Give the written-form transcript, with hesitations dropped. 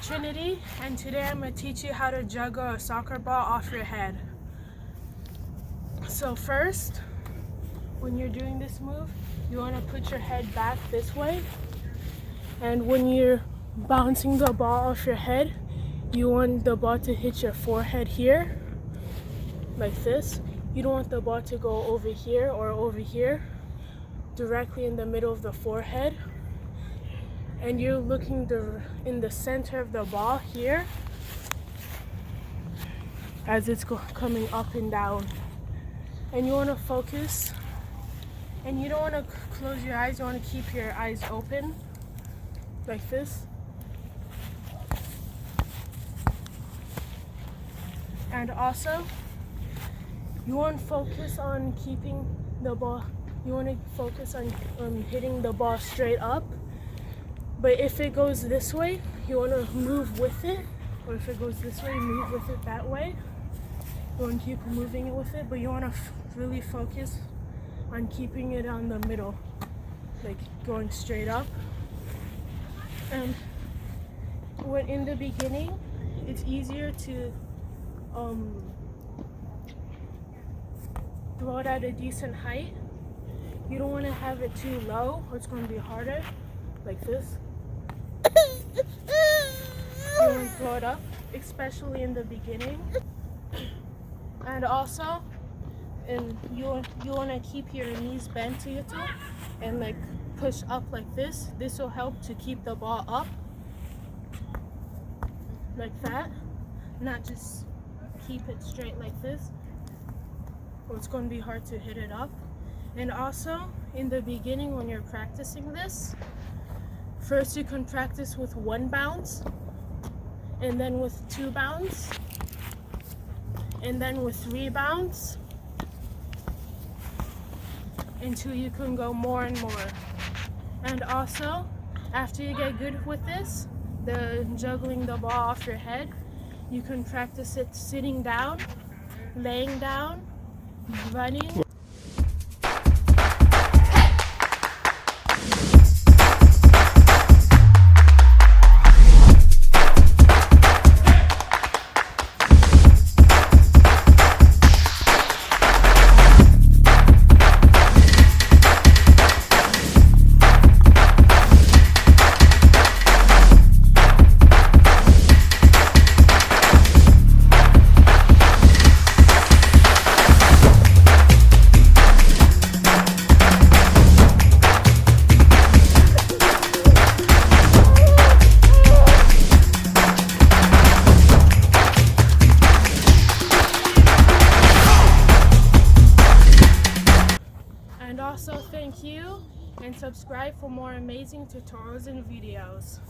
Trinity, and today I'm going to teach you how to juggle a soccer ball off your head. So first, when you're doing this move, you want to put your head back this way, and when you're bouncing the ball off your head, you want the ball to hit your forehead here, like this. You don't want the ball to go over here or over here, directly in the middle of the forehead. And you're looking in the center of the ball here as it's coming up and down. And you want to focus, and you don't want to close your eyes, you want to keep your eyes open like this. And also, you want to focus on keeping the ball, you want to focus on hitting the ball straight up. But if it goes this way, you want to move with it. Or if it goes this way, move with it that way. You want to keep moving it with it, but you want to really focus on keeping it on the middle, like going straight up. And when in the beginning, it's easier to throw it at a decent height. You don't want to have it too low, or it's going to be harder, like this. You want to throw it up, especially in the beginning. And also, you want to keep your knees bent to your toe and like push up like this. This will help to keep the ball up, like that. Not just keep it straight like this, or it's going to be hard to hit it up. And also, in the beginning when you're practicing this, first you can practice with 1 bounce, and then with 2 bounce, and then with 3 bounce, until you can go more and more. And also, after you get good with this, the juggling the ball off your head, you can practice it sitting down, laying down, running. And also thank you, and subscribe for more amazing tutorials and videos.